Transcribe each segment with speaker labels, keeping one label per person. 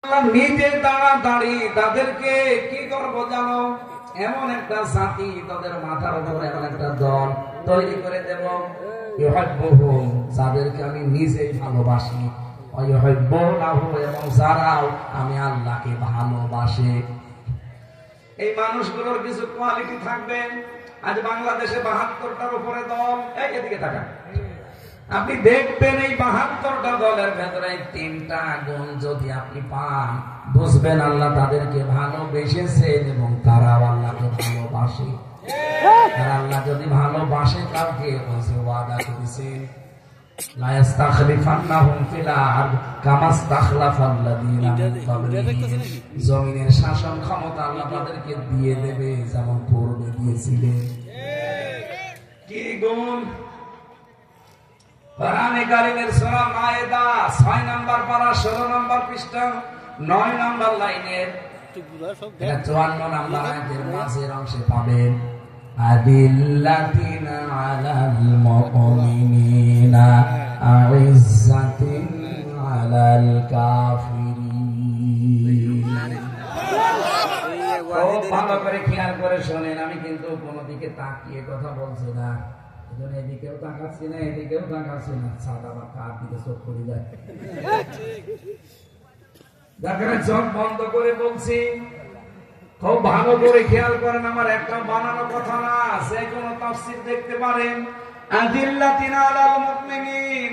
Speaker 1: নিজে তাড়াতাড়ি তাদেরকে কি করবো জানো, এমন একটা জাতি, তাদের মাথার উপরে এমন একটা দল তৈরি করে দেব, যাদেরকে আমি নিজেই ভালোবাসি, এবং যারাও আমি আল্লাহকে ভালোবাসে। এই মানুষগুলোর কিছু কোয়ালিটি থাকবে। আজ বাংলাদেশে ৭২টার উপরে দল, এদিকে তাকান, আপনি দেখবেন এই ৭২টা দলের ভেতরে ৩টা গুণ যদি আপনি পান, বুঝবেন আল্লাহ তাদেরকে ভালোবেসেছেন এবং তারাও আল্লাহকে ভালোবাসে। আর আল্লাহ যদি ভালোবাসে কাউকে, ওয়াদা করেছেন লা ইস্তাখলিফান্নাহুম ফিল আরদ কামা ইস্তাখলাফাল্লাযীনা মিন ক্বাবলিহিম। জমিনের শাসন ক্ষমতা আল্লাহ তাদেরকে দিয়ে দেবে যেমন পূর্বে দিয়েছিলেন। কি গুণ? কোরআনে কারীমের সূরা মায়েদা ৬ নম্বর পারা ১৬ নম্বর পৃষ্ঠা ৯ নম্বর লাইনের ৫৪ নম্বর আয়াতের মাঝের অংশে পাবেন, আদিল্লাতিনা আলাল মুমিনিনা আইজ্জাতিন আলাল কাফিরিন। ভালো করে খেয়াল করে শোনেন, আমি কিন্তু কোনো দিকে তাকিয়ে কথা বলছি না, এদিকেও তাকাচ্ছি না, এদিকেও তাকাচ্ছি না, সাদা বা কার দিকে চোখ করে যায়। চোখ বন্ধ করে বলছি, খুব ভালো করে খেয়াল করেন, আমার একটা বানানো কথা না, যে কোনো তাফসীর দেখতে পারেন। আদিল্লাতিনা আলাল মুমিনিন,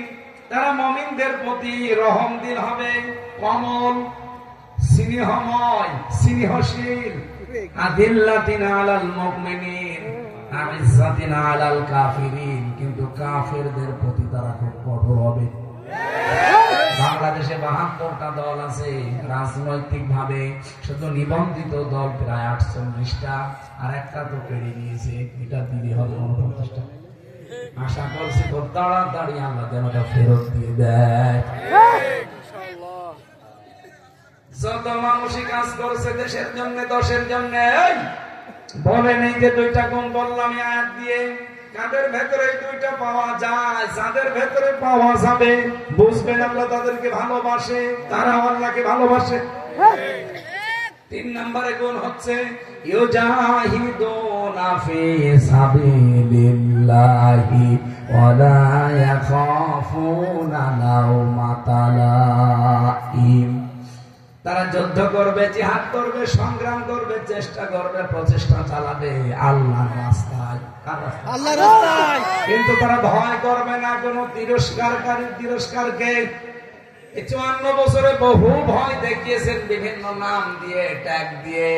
Speaker 1: তারা মুমিনদের প্রতি রহমদিল হবে, কমল, স্নেহময়, স্নেহশীল। আদিল্লাতিনা আলাল মুমিনিন আইজ্জাতিন আলাল কাফিরিন, কিন্তু কাফেরদের প্রতি তারা খুব কঠোর হবে। বাংলাদেশে ৭২টা দল আছে, রাজনৈতিক ভাবে শুধু নিবন্ধিত দল প্রায় ৪৮টা, আর একটা তো পেরিয়ে নিয়েছে, এটা দিলে হবে ৪৯টা। আশা করছি খুব তাড়াতাড়ি আল্লাহ যেন ফেরত দিয়ে দেয়। যত মানুষই কাজ করছে দেশের জন্য, দশের জন্য, বলে নেই যে ২টা গুণ বললাম আয়াত দিয়ে, কাদের ভেতরে ২টা পাওয়া যায়, যাদের ভেতরে পাওয়া যাবে বুঝবেন আল্লাহ তাদেরকে ভালোবাসে, তারা আল্লাহকে ভালোবাসে। ৩ নম্বরে গুণ হচ্ছে ইউজাহিদুনা ফি সাবিলিল্লাহি ওয়া লা ইয়াখাফুনা লাওমাতা লাইম। তারা যুদ্ধ করবে, জিহাদ করবে, সংগ্রাম করবে, চেষ্টা করবে, প্রচেষ্টা চালাবে আল্লাহর রাস্তায়, আল্লাহর রাস্তায়, কিন্তু তারা ভয় করবে না কোন তিরস্কারকে। ৫৪ বছরে বহু ভয় দেখিয়েছেন বিভিন্ন নাম দিয়ে, ট্যাগ দিয়ে,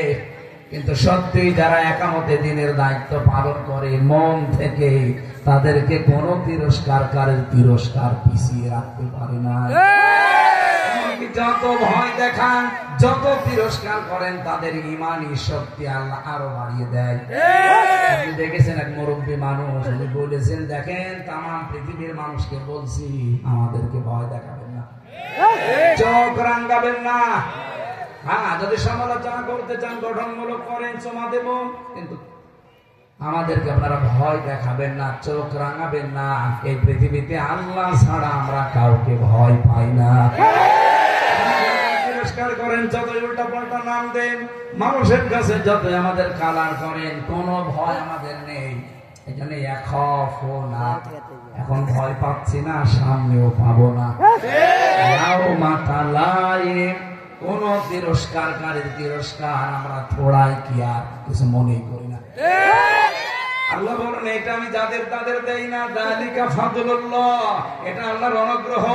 Speaker 1: কিন্তু সত্যি যারা একামতে দিনের দায়িত্ব পালন করে মন থেকে, তাদেরকে কোন তিরস্কার পিছিয়ে রাখতে পারে না। যত ভয় দেখান, যত তিরস্কার করেন, তাদের ইমানি শক্তি আল্লাহ আরো বাড়িয়ে দেয়। আপনি দেখেছেন এক মুরব্বী মানুষ, উনি বলেছেন, দেখেন তামাম পৃথিবীর মানুষকে বলছি আমাদেরকে ভয় দেখাবেন না, চোখ রাঙাবেন না। হ্যাঁ, যদি সমালোচনা করতে চান গঠনমূলক করেন, চমা দেব, কিন্তু আমাদেরকে আপনারা ভয় দেখাবেন না, চোখ রাঙাবেন না। এই পৃথিবীতে আল্লাহ ছাড়া আমরা কাউকে ভয় পাই না। করেন যতই উল্টা পাল্টা নাম দেন, মানুষের কাছে যতই আমাদের কালার করেন, কোন ভয় আমাদের নেই। এখানে এখন ভয় পাচ্ছি না, সামনেও পাবো না। কোন তিরস্কারকারীর তিরস্কার আমরা থোড়াই কি আর কিছু মনেই করি না। আল্লাহ বলেন, এটা আমি যাদের তাদের দেই না, যালিকা ফাদলুল্লাহ, এটা আল্লাহর অনুগ্রহ।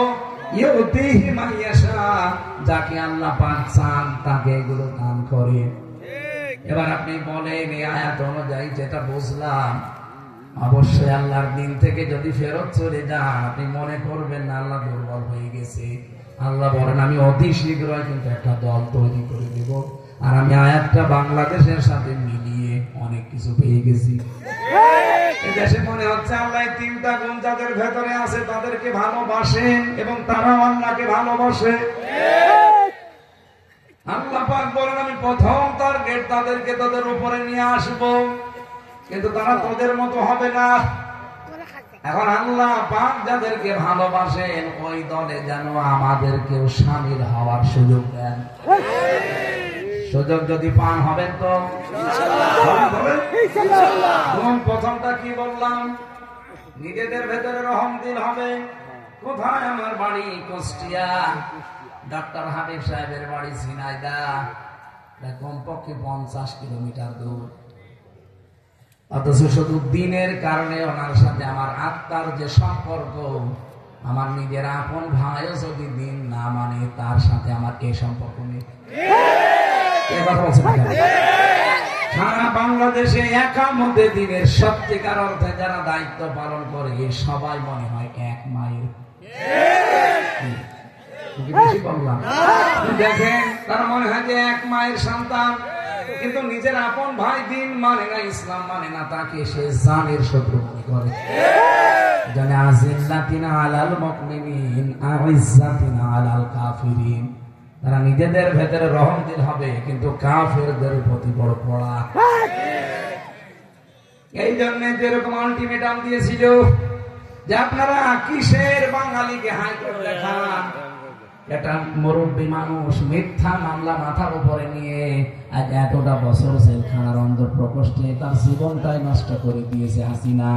Speaker 1: যাকে আল্লাহ পাক চান তাকে এগুলো দান করে। এবার আপনি বলেন, এই আয়াত অনুযায়ী যেটা বুঝলাম, অবশ্যই আল্লাহর দিন থেকে যদি ফেরত চলে যান, আপনি মনে করবেন না আল্লাহ দুর্বল হয়ে গেছে। আল্লাহ বলেন, আমি অতি শীঘ্রই কিন্তু একটা দল তৈরি করে দেব, আর আমি আয়াতটা বাংলাদেশের সাথে মিলিয়ে অনেক কিছু পেয়ে গেছি। দেশে মনে হচ্ছে আল্লাহ ৩টা গুণ যাদের ভেতরে আছে তাদেরকে ভালোবাসেন এবং তারাও আল্লাহকে ভালোবাসে। আল্লাহ পাক বলেন, আমি প্রথম টার্গেট তাদেরকে তাদের উপরে নিয়ে আসব, কিন্তু তারা তোদের মতো হবে না। এখন আল্লাহ পাক যাদেরকে ভালোবাসেন ওই দলে যেন আমাদেরকেও শামিল হওয়ার সুযোগ দেন। সুযোগ যদি পান হবেন তো ইনশাআল্লাহ। প্রথমটা কি বললাম? নিজেদের ভেতরে রহম দিল হবে। কোথায়? আমার বাড়ি কুষ্টিয়া, ডক্টর হাবিব সাহেবের বাড়ি ঝিনাইদহ, কমপক্ষে 50 কিলোমিটার দূর। অথচ শুধু দিনের কারণে ওনার সাথে আমার আত্মার যে সম্পর্ক, আমার নিজের আপন ভাইও যদি দিন না মানে তার সাথে আমার এই সম্পর্ক নেই। সারা বাংলাদেশে একামতে দিনের সত্যিকার অর্থে যারা দায়িত্ব পালন করে সবাই মনে হয় এক মায়ের। বেশি বললাম? দেখেন, তার মনে হয় যে এক মায়ের সন্তান, কিন্তু নিজের আপন ভাই দিন মানে না, ইসলাম মানে না, তাকে সে জানের শত্রু মনে করে। জানে আজিল্লাতিনা আলাল মুমিনিন আইজ্জাতিনা আলাল কাফিরিন। তারা নিজেদের ভেতরে রহম দিল হবে, কিন্তু কাফেরদের প্রতি বড় পড়া। এই জন্য যেরকম আলটিমেটাম দিয়েছিল যে আপনারা কিসের বাঙালিকে হাইকোর্ট দেখান, এটা মুরব্বী মানুষ মিথ্যা মামলা মাথার উপরে নিয়ে আজ এতটা বছর জেলখানার অন্দর প্রকোষ্ঠে তার জীবনটাই নষ্ট করে দিয়েছে হাসিনা।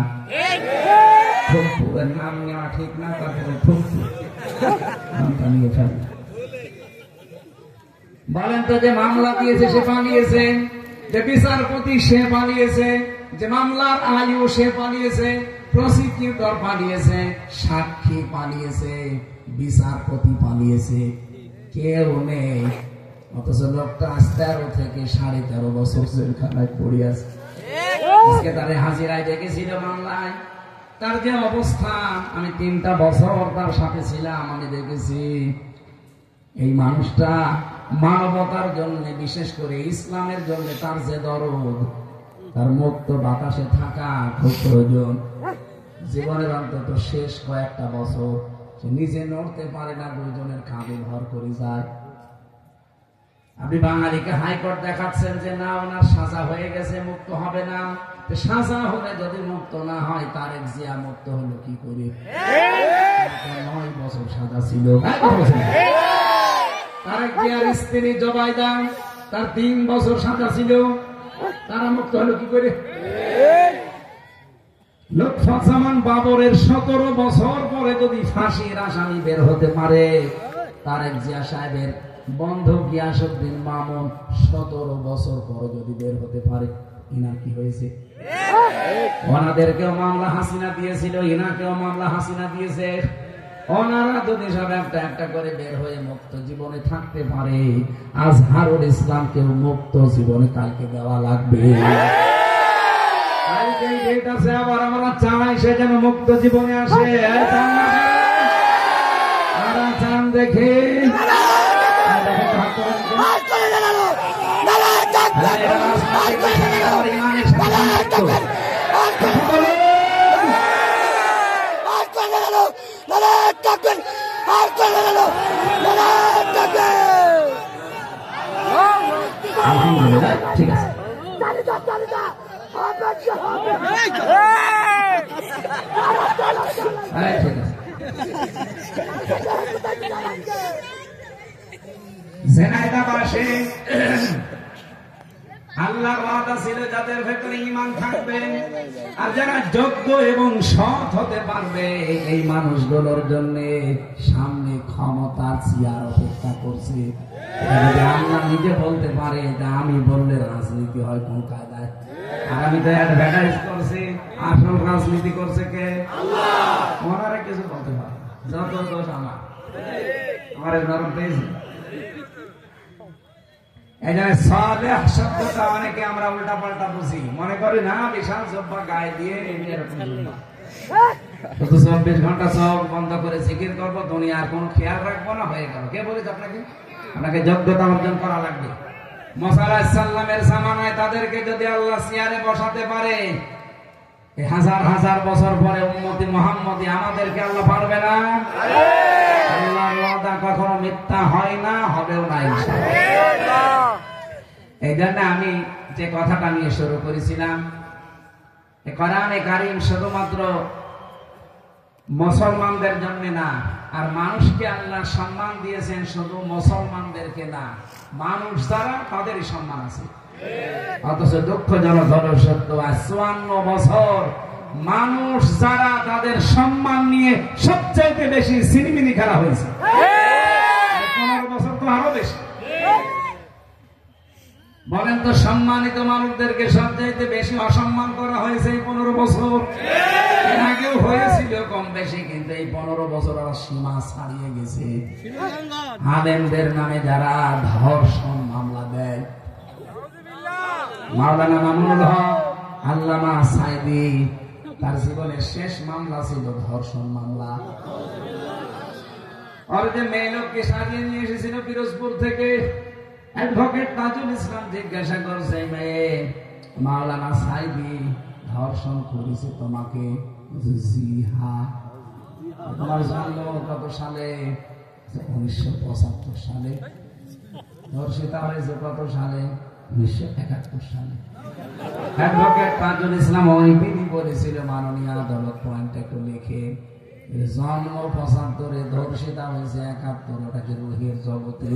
Speaker 1: ফুলপুরের নাম নেওয়া ঠিক না, তারপরে ফুলপুর নামটা নিয়ে ফেল। বলেন তো, যে মামলা দিয়েছে সে পালিয়েছে, যে বিচারপতি সে পালিয়েছে, যে মামলার আয়ু সে পালিয়েছে, প্রসিকিউটর পালিয়েছে, সাক্ষী পালিয়েছে, বিচারপতি পালিয়েছে, কেউ নেই। অথচ লোকটা 13 থেকে 13.5 বছর জেলখানায় পড়ে আছে। আজকে তারে হাজিরায় ডেকেছিল মামলায়, তার যে অবস্থা, আমি 3টা বছর তার সাথে ছিলাম, আমি দেখেছি। এই মানুষটা মানবতার জন্য, বিশেষ করে ইসলামের জন্য তার যে দরদ, তার মুক্ত বাতাসে থাকা খুব প্রয়োজন। জীবনের অন্তত শেষ কয়েকটা বছর সে নিজে নড়তে পারে না, 2 জনের কাঁধে ভর করে যায়। আপনি বাঙালিকে হাইকোর্ট দেখাচ্ছেন যে না ওনার সাজা হয়ে গেছে, মুক্ত হবে না। সাজা হলে যদি মুক্ত না হয়, তারেক জিয়া মুক্ত হলো কি করে? 9 বছর সাজা ছিল। তারেক জিয়ার স্ত্রী জবাইদা, তার 3 বছর সাজা ছিল, তারা মুক্ত হলো কি করে? লুৎফুজ্জামান বাবরের 17 বছর পরে যদি ফাঁসির আসামি বের হতে পারে, তারেক জিয়া সাহেবের বন্ধু গিয়াসউদ্দিন মামুন 17 বছর পরে যদি বের হতে পারে, ইনার কি হয়েছে? ওনাদেরকেও মামলা হাসিনা দিয়েছিল, ইনাকেও মামলা হাসিনা দিয়েছে। ওনারা যদি সব একটা একটা করে বের হয়ে মুক্ত জীবনে থাকতে পারে, আজহারুল ইসলামকেও মুক্ত জীবনে কালকে দেওয়া লাগবে। আবার আমরা চাই সে যেন মুক্ত জীবনে আসে। চান দেখে আলহামদুলিল্লাহ, ঠিক আছে। ঝিনাইদহবাসী, আল্লাহর ওয়াদা ছিল যাদের ভেতরে ঈমান থাকবে আর যারা যোগ্য এবং সৎ হতে পারবে, এই মানুষগুলোর জন্য সামনে ক্ষমতার চেয়ার অপেক্ষা করছে। আল্লাহ নিজে বলতে পারে যে আমি বললে রাজনীতি হয় কোন কায়দায়, আর আমি তো অ্যাডভার্টাইজ করছি, আসল রাজনীতি করছে কে? আল্লাহ। ওনারা কিছু বলতে পারে, যত দোষ আমার নরম পেয়েছি। এই জন্য সালেহ শব্দটা অনেকে আমরা উল্টা পাল্টা বুঝি, মনে করি না বিশাল জব্বা গায়ে দিয়ে এরকম শুধু 24 ঘন্টা চোখ বন্ধ করে জিকির করবো, দুনিয়ার কোনো খেয়াল রাখবো না, হয়ে গেল। কে বলেছে আপনাকে? আপনাকে যোগ্যতা অর্জন করা লাগবে। মুসা আলাইহিস সালামের জামানায় তাদেরকে যদি আল্লাহ চেয়ারে বসাতে পারে, হাজার হাজার বছর পরে উম্মতি মুহাম্মদী আমাদেরকে আল্লাহ পারবে না? আল্লাহর ওয়াদা কখনো মিথ্যা হয় না, হবেও না ইনশাআল্লাহ। এই জন্য আমি যে কথাটা নিয়ে শুরু করেছিলাম, কোরআনে কারীম শুধুমাত্র মুসলমানদের জন্য না। আর মানুষকে আল্লাহ সম্মান দিয়েছেন শুধু মুসলমানদেরকে না, মানুষ যারা তাদেরই সম্মান আছে। অথচ দুঃখজনক হলো সত্য, 54 বছর মানুষ যারা তাদের সম্মান নিয়ে সবচাইতে বেশি সিনিমিনি খেলা হয়েছে। 15 বছর তো আরো বেশি। বলেন তো, সম্মানিত মানুষদেরকে সবচাইতে বেশি অসম্মান করা হয়েছে এই 15 বছর। এর আগেও হয়েছিল কম বেশি, কিন্তু এই 15 বছর আর সীমা ছাড়িয়ে গেছে। আলেমদের নামে যারা ধর্ষণ মামলা দেয়, মাওলানা মামুনুল হক, আল্লামা সাইদি, তার জীবনের শেষ মামলা ছিল ধর্ষণ মামলা। আর যে মেয়ে লোককে সাজিয়ে নিয়ে এসেছিল পিরোজপুর থেকে, অ্যাডভোকেট তাজুল ইসলাম জিজ্ঞাসা করছে, মেয়ে মাওলানা সাইদি ধর্ষণ করেছে তোমাকে? জি হ্যাঁ। তোমার জন্ম কত সালে? 1975 সালে। ধর্ষিতা হয়েছে কত সালে? 1971 সালে। অ্যাডভোকেট তাজুল ইসলাম ওই বিধি বলেছিল, মাননীয় আদালত পয়েন্ট একটু লিখে, জন্ম 75, ধর্ষিতা হয়েছে 71, ওটাকে রুহের জগতে।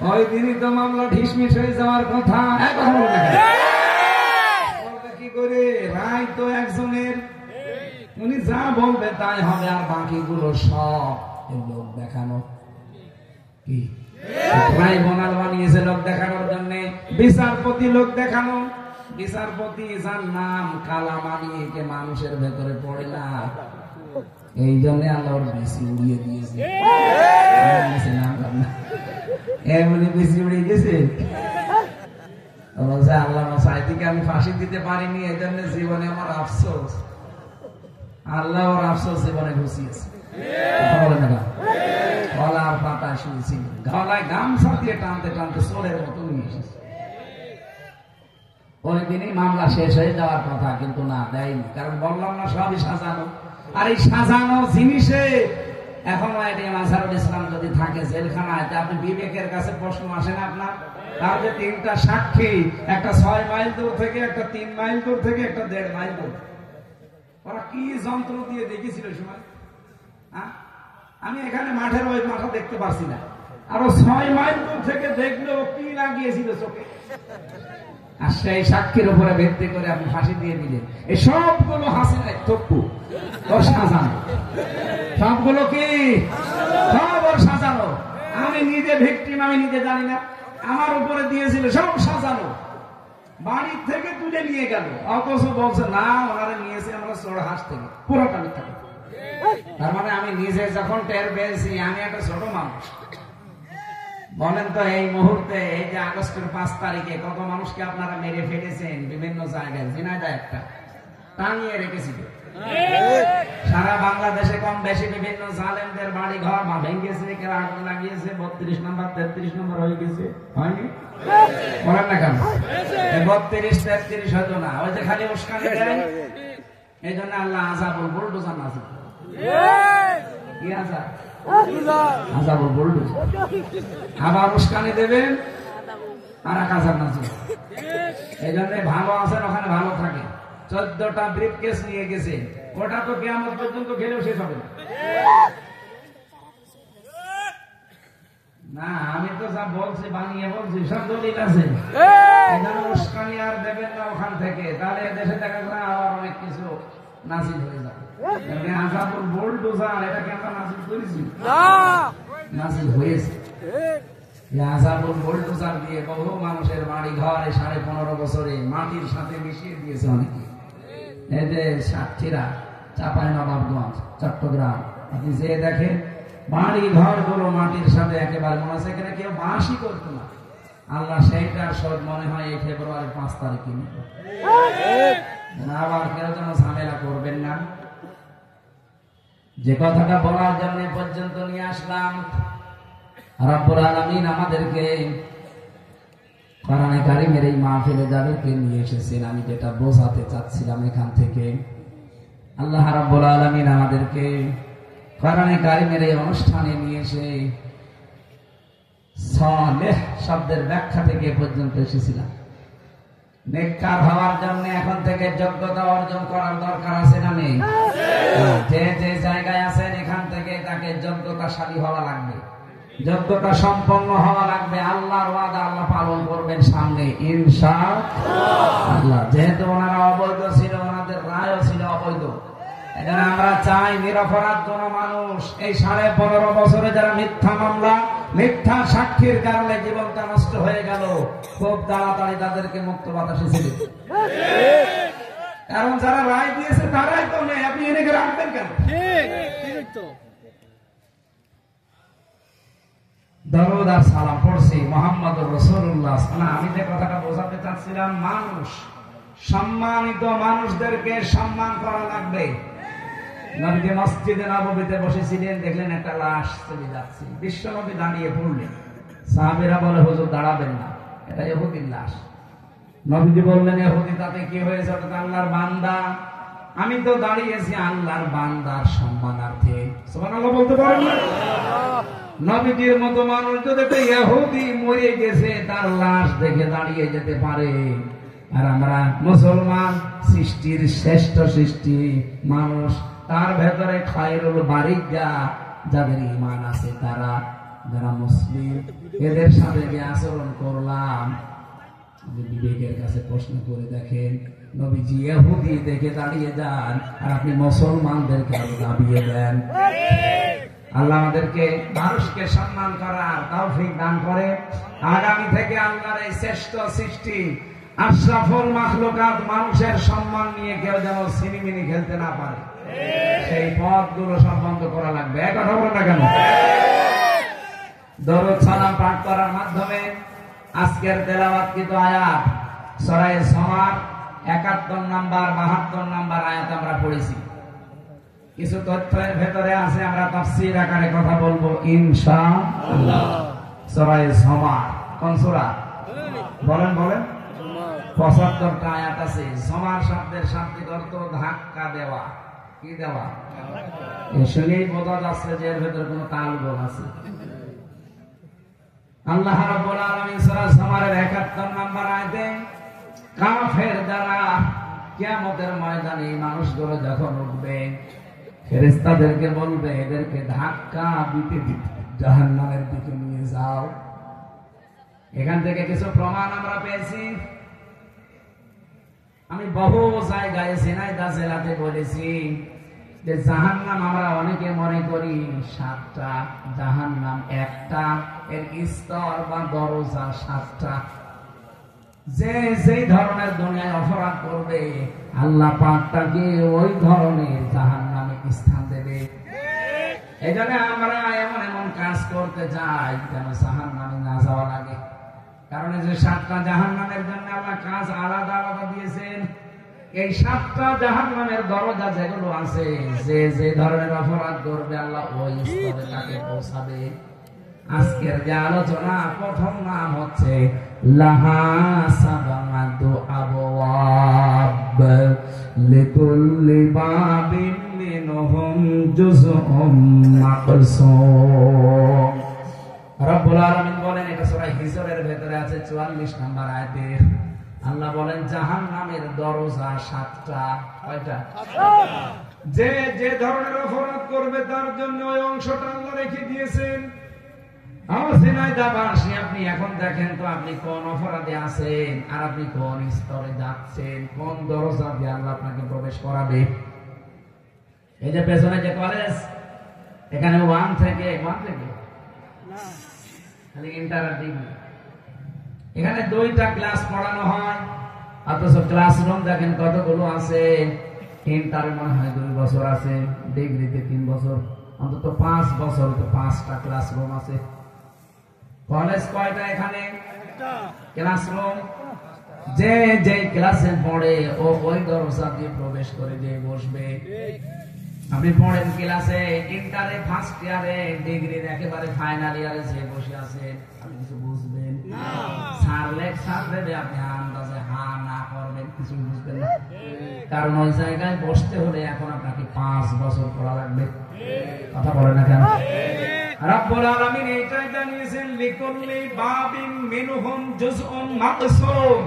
Speaker 1: ওই দিনই তো মামলা ঢিসমিস হয়ে যাওয়ার কথা। কি করে? রায় তো একজনের, উনি যা বলবে তাই হবে, আর বাকিগুলো সব লোক দেখানো। কি ট্রাইব্যুনাল বানিয়েছে লোক দেখানোর জন্য, বিচারপতি লোক দেখানো। বিচারপতি যার নাম কালা মানিয়ে মানুষের ভেতরে পড়ে না, এই জন্য আল্লাহর বেশি উড়িয়ে দিয়েছে। এমনি বেশি উড়িয়ে গেছে। আল্লাহ সাইদিকে আমি ফাঁসি দিতে পারিনি, এই জন্য জীবনে আমার আফসোস। আল্লাহ ওর আফসোস জীবনে ঘুষিয়েছে। গলার পাতায় শুয়েছিল, গলায় গামছা দিয়ে টানতে টানতে চোরের মতো নিয়ে এসেছে। ওই দিনই মামলা শেষ হয়ে যাওয়ার কথা, কিন্তু না, দেয়নি। কারণ বললাম না, সবই সাজানো। আর এই সাজানো জিনিসে এখনো এটিএম আজহারুল ইসলাম যদি থাকে জেলখানায়, আপনি বিবেকের কাছে প্রশ্ন আসে না আপনার? তার যে 3টা সাক্ষী, একটা 6 মাইল দূর থেকে, একটা 3 মাইল দূর থেকে, একটা 1.5 মাইল দূর, ওরা কি যন্ত্র দিয়ে দেখেছিল সময়? আমি এখানে মাঠের ওই মাথা দেখতে পারছি না, আরো 6 মাইল দূর থেকে দেখলেও কি লাগিয়েছিল চোখে। আর সেই সাক্ষীর উপরে ভিত্তি করে আপনি ফাঁসি দিয়ে দিলেন। এই সবগুলো হাসিনার তপ্পু, ওর সাজানো। সবগুলো কি? সব ওর সাজানো। আমি নিজে ভিকটিম, আমি নিজে জানি না, আমার উপরে দিয়েছিল, সব সাজানো। বাড়ির থেকে তুলে নিয়ে গেল, অথচ বলছে না ওনারা নিয়েছে আমরা চোরহাঁস থেকে। পুরোটা মিথ্যা। তার মানে আমি নিজে যখন টের পেয়েছি আমি একটা ছোট মানুষ। বলেন তো, এই মুহূর্তে, এই যে আগস্টের 5 তারিখে কত মানুষকে আপনারা মেরে ফেলেছেন বিভিন্ন জায়গায়। ঝিনাইদহে একটা টাঙিয়ে রেখেছিল। সারা বাংলাদেশে কম বেশি বিভিন্ন জালেমদের বাড়ি ঘর ভেঙেছে, কেউ আগুন লাগিয়েছে। 32 নম্বর 33 নম্বর হয়ে গেছে, হয়নি? বলেন না কেন? 32 33 হতো না, ওই যে খালি উস্কানি দেয়। এই জন্য আল্লাহ আযাবুল বুলডোজার নাযিল। কি আযাব? আযাবুল বুলডোজার। আবার উস্কানি দেবেন আর আযাব নাযিল। এই জন্য ভালো আছেন ওখানে ভালো থাকে। 14টা ব্রিফকেস নিয়ে গেছে, ওটা তো কিয়ামত পর্যন্ত খেলেও শেষ হবে না। না, আমি তো যা বলছি বানিয়ে বলছি, সব দলিল আছে। এখানে উস্কানি আর দেবেন না ওখান থেকে, তাহলে দেশে দেখা যায় আবার অনেক কিছু নাজিল হয়ে যাবে। আযাবুল বুলডোজার, এটাকে আমরা নাজিল করেছি? নাজিল হয়েছে। আযাবুল বুলডোজার দিয়ে বহু মানুষের বাড়ি ঘর 15.5 বছরে মাটির সাথে মিশিয়ে দিয়েছে অনেকে। এই যে সাতক্ষীরা, চাঁপাইনবাবগঞ্জ, চট্টগ্রাম, আপনি যে দেখেন বাড়ি ঘর গুলো মাটির সাথে একেবারে, মনে হচ্ছে এখানে কেউ বাসই করতো না। আল্লাহ সেইটার সব মনে হয় এই ফেব্রুয়ারি 5 তারিখে নিবে। আবার কেউ যেন ঝামেলা করবেন না। যে কথাটা বলার জন্য পর্যন্ত নিয়ে আসলাম, রব্বুল আলামিন আমাদেরকে কোরআনে কারীমের এই মাহফিলে যাদেরকে নিয়ে এসেছেন, আমি যেটা বোঝাতে চাচ্ছিলাম এখান থেকে, আল্লাহ রাব্বুল আলামিন আমাদেরকে কোরআনে কারীমের এই অনুষ্ঠানে নিয়ে এসে সালেহ শব্দের ব্যাখ্যা থেকে পর্যন্ত এসেছিলাম। নেককার হওয়ার জন্য এখন থেকে যোগ্যতা অর্জন করার দরকার আছে না নেই? যে যে জায়গায় আছেন এখান থেকে তাকে যোগ্যতাশালী হওয়া লাগবে, যোগ্যতা সম্পন্ন হওয়া লাগবে। আল্লাহর ওয়াদা আল্লাহ পালন করবেন সামনে ইনশাআল্লাহ। যেহেতু ওনারা অবৈধ ছিল, ওনাদের রায়ও ছিল অবৈধ, এজন্য আমরা চাই নিরপরাধ কোন মানুষ এই 15.5 বছরে যারা মিথ্যা মামলা, মিথ্যা সাক্ষীর কারণে জীবনটা নষ্ট হয়ে গেল, খুব তাড়াতাড়ি তাদেরকে মুক্ত বাতাসে ছেড়ে দিন। কারণ যারা রায় দিয়েছে তারাই তো নেই, আপনি এনেকে রাখবেন কেন? দরুদ আর সালাম পড়ছি মুহাম্মদুর রাসূলুল্লাহ। আমি যে কথাটা বোঝাতে চাচ্ছিলাম, মানুষ, সম্মানিত মানুষদেরকে সম্মান করা লাগবে। নবীজি মসজিদে নববীতে বসেছিলেন, দেখলেন একটা লাশ চলে যাচ্ছে, বিশ্বনবী দাঁড়িয়ে পড়লেন। সাহাবীরা বলে, হুজুর দাঁড়াবেন না, এটা ইহুদির লাশ। নবীজি বললেন, ইহুদি তাতে কি হয়েছে, ওটা তো আল্লাহর বান্দা। আমি তো দাঁড়িয়েছি আল্লাহর বান্দার সম্মানার্থে। সুবহানাল্লাহ বলতে পারেন না? নবীজির মতো মানুষ যদি একটা ইহুদি মরে গেছে তার লাশ দেখে দাঁড়িয়ে যেতে পারে, আর আমরা মুসলমান, সৃষ্টির শ্রেষ্ঠ সৃষ্টি মানুষ, তার ভেতরে খায়রুল বারিয়া যাদের ঈমান আছে, তারা যারা মুসলিম, এদের সাথে যে আচরণ করলাম, বিবেকের কাছে প্রশ্ন করে দেখেন, নবীজি ইহুদি দেখে দাঁড়িয়ে যান আর আপনি মুসলমানদেরকে দাবিয়ে দেন। আল্লাহ আমাদেরকে মানুষকে সম্মান করার তৌফিক দান করে। আগামী থেকে আল্লাহর এই শ্রেষ্ঠ সৃষ্টি আশরাফুল মাখলুকাত মানুষের সম্মান নিয়ে কেউ যেন সিনিমিনি খেলতে না পারে, সেই পথগুলো সব বন্ধ করা লাগবে। এক কথা বলেন না কেন? দরুদ সালাম পাঠ করার মাধ্যমে আজকের তেলাওয়াতকৃত আয়াত সূরা জুমার 71 নাম্বার 72 নাম্বার আয়াত আমরা পড়েছি। কিছু তথ্যের ভেতরে আছে, আমরা তাফসীর আকারে কথা বলবো ইনশাআল্লাহ। সূরা জুমার কোন সূরা বলেন? 75টা আয়াত আছে। জুমার শব্দের শাব্দিক অর্থ ধাক্কা দেওয়া। কি দেওয়া? এই শুনেই বোঝা যাচ্ছে যে এর ভেতরে কোনো তালগোল আছে। আল্লাহ রাব্বুল আলামিন সূরা জুমারের 71 নাম্বার আয়াতে কাফের যারা কিয়ামতের ময়দানে মানুষগুলো যখন উঠবে, ফেরেশতাদেরকে বলবে এদেরকে ধাক্কা দিতে দিতে জাহান্নামের দিকে নিয়ে যাও। এখান থেকে কিছু প্রমাণ আমরা পেয়েছি। আমি বহু জায়গায় ঝিনাইদহ জেলাতে বলেছি যে জাহান্নাম আমরা অনেকে মনে করি 7টা, জাহান্নাম একটা, এর স্তর বা দরজা 7টা। যে যেই ধরনের দুনিয়ায় অপরাধ করবে আল্লাহ পাক তাকে ওই ধরনের জাহান্নামে স্থান দেবে। এই জন্য আমরা এমন এমন কাজ করতে চাই যেন জাহান্নামে না যাওয়া লাগে। কারণ এই যে 7টা জাহান্নামের জন্য আল্লাহ কাজ আলাদা আলাদা দিয়েছেন। এই 7টা জাহান্নামের দরজা যেগুলো আছে, যে যে ধরনের অপরাধ করবে আল্লাহ ওই স্তরে তাকে পৌঁছাবে। আজকের যে আলোচনা, প্রথম নাম হচ্ছে লাহা সাবাতু আবওয়াব লিকুল্লি বাবিন মিনহুম জুজউম মাকসুম। রব্বুল আলামিন বলেন, এটা সূরা হিজরের ভেতরে আছে 44 নম্বর আয়াতে। আল্লাহ বলেন জাহান্নামের দরজা 7টা। কয়টা? যে যে ধরনের অপরাধ করবে তার জন্য ওই অংশটা আল্লাহ রেখে দিয়েছেন। আপনি এখন দেখেন তো আপনি কোন অপরাধে আছেন আর আপনি কোন স্তরে যাচ্ছেন, কোন দরজা দিয়ে আল্লাহ আপনাকে প্রবেশ করাবে। এই যে পেছনে যে কলেজ, এখানে 1 থেকে খালি ইন্টার ডিগ্রি, এখানে 2টা ক্লাস পড়ানো হয়, অথচ ক্লাসরুম দেখেন কতগুলো আছে। ইন্টারে মনে হয় 2 বছর আছে, ডিগ্রিতে 3 বছর, অন্তত 5 বছর তো 5টা ক্লাসরুম আছে। কলেজ কয়টা? এখানে ক্লাসরুম। যে যে ক্লাসে পড়ে ও ওই দরজা দিয়ে প্রবেশ করে দিয়ে বসবে। আপনি পড়েন ক্লাসে, ইন্টারে ফার্স্ট ইয়ারে, ডিগ্রির একেবারে ফাইনাল ইয়ারে যে বসে আছেন, আপনি কিছু বুঝবেন না। স্যার লেকচার দেবে, আপনি আন্দাজে হা না করবেন, কিছু বুঝবেন না। কারণ ওই জায়গায় বসতে হলে এখন আপনাকে 5 বছর পড়া লাগবে। কথা বলে না কেন? রব্বুল আলামিন এইটাই জানিয়েছেন লিকুল্লি বাবিন মিনহুম জুজউম মাকসুম।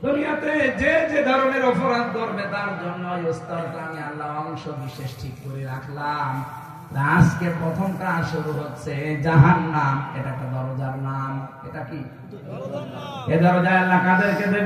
Speaker 1: দুনিয়াতে যে যে ধরনের অপরাধ করবে তার জন্য ওই স্তরটা আমি আল্লাহ অংশ বিশেষ ঠিক করে রাখলাম। আজকে প্রথম কাজ শুরু হচ্ছে জাহান্নাম। এটা একটা দরজার নাম। এটা কি? এ দরজায় আল্লাহ কাদেরকে দেবে?